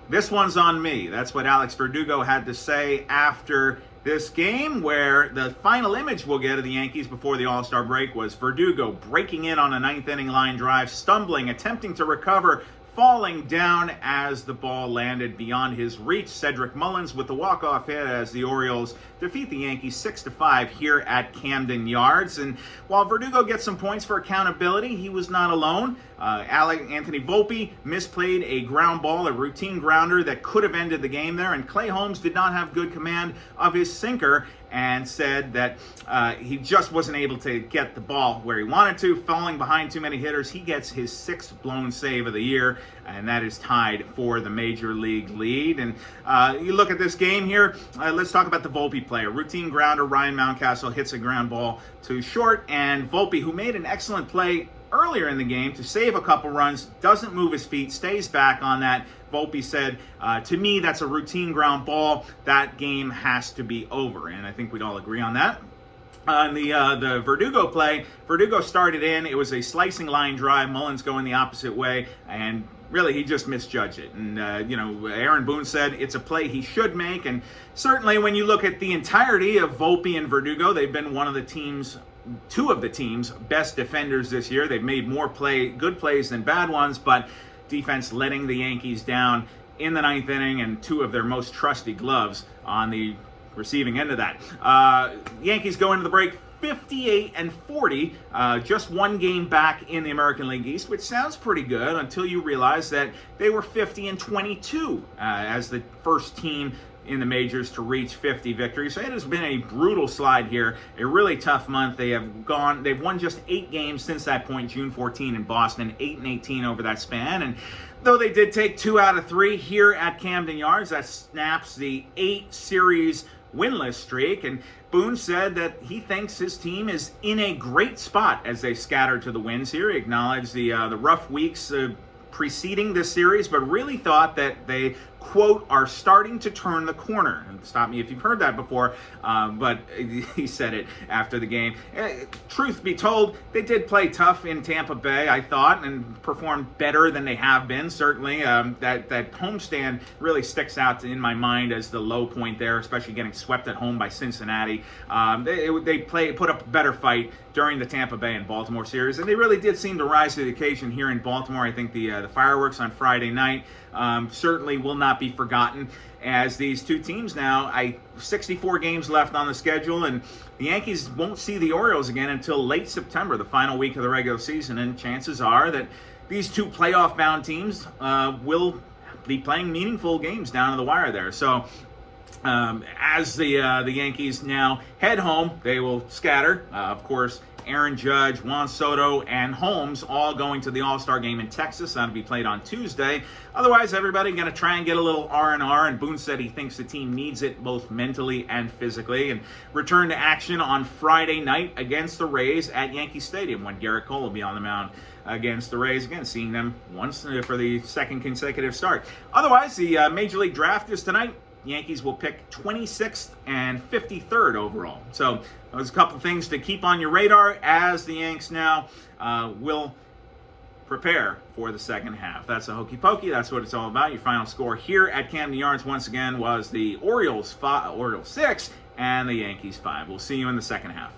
This one's on me. That's what Alex Verdugo had to say after this game, where the final image we'll get of the Yankees before the All-Star break was Verdugo breaking in on a ninth-inning line drive, stumbling, attempting to recover, falling down as the ball landed beyond his reach. Cedric Mullins with the walk-off hit as the Orioles defeat the Yankees 6-5 here at Camden Yards. And while Verdugo gets some points for accountability, he was not alone. Anthony Volpe misplayed a ground ball, a routine grounder that could have ended the game there, and Clay Holmes did not have good command of his sinker and said that he just wasn't able to get the ball where he wanted to, falling behind too many hitters. He gets his 6th blown save of the year, and that is tied for the Major League lead. And you look at this game here, let's talk about the Volpe play. A routine grounder, Ryan Mountcastle hits a ground ball to short, and Volpe, who made an excellent play earlier in the game to save a couple runs, doesn't move his feet, stays back on that. Volpe said, to me, that's a routine ground ball. That game has to be over. And I think we'd all agree on that. On the Verdugo play, Verdugo started in. It was a slicing line drive, Mullins going the opposite way, and really he just misjudged it. And, Aaron Boone said it's a play he should make. And certainly when you look at the entirety of Volpe and Verdugo, they've been two of the team's best defenders this year. They've made more good plays than bad ones, but defense letting the Yankees down in the ninth inning, and 2 of their most trusty gloves on the receiving end of that. Yankees go into the break 58-40, just 1 game back in the American League East, which sounds pretty good until you realize that they were 50-22 as the first team in the majors to reach 50 victories. So it has been a brutal slide here, a really tough month. They've won just 8 games since that point, June 14 in Boston, 8-18 over that span. And though they did take 2 out of 3 here at Camden Yards, that snaps the 8-series winless streak. And Boone said that he thinks his team is in a great spot as they scatter to the wins here. He acknowledged the rough weeks preceding this series, but really thought that they, quote, are starting to turn the corner. And stop me if you've heard that before, but he said it after the game. Truth be told, they did play tough in Tampa Bay, I thought, and performed better than they have been, certainly. That homestand really sticks out in my mind as the low point there, especially getting swept at home by Cincinnati. They put up a better fight during the Tampa Bay and Baltimore series, and they really did seem to rise to the occasion here in Baltimore. I think the fireworks on Friday night certainly will not be forgotten, as these 2 teams now, 64 games left on the schedule, and the Yankees won't see the Orioles again until late September, the final week of the regular season, and chances are that these 2 playoff-bound teams will be playing meaningful games down to the wire there. So as the Yankees now head home, they will scatter. Of course, Aaron Judge, Juan Soto, and Holmes all going to the All-Star game in Texas. That'll be played on Tuesday. Otherwise, everybody going to try and get a little R&R, and Boone said he thinks the team needs it both mentally and physically, and return to action on Friday night against the Rays at Yankee Stadium, when Garrett Cole will be on the mound against the Rays, again seeing them once for the 2nd consecutive start. Otherwise, the Major League Draft is tonight. Yankees will pick 26th and 53rd overall. So those a couple things to keep on your radar as the Yanks now will prepare for the second half. That's a hokey pokey. That's what it's all about. Your final score here at Camden Yards once again was the Orioles 6 and the Yankees 5. We'll see you in the second half.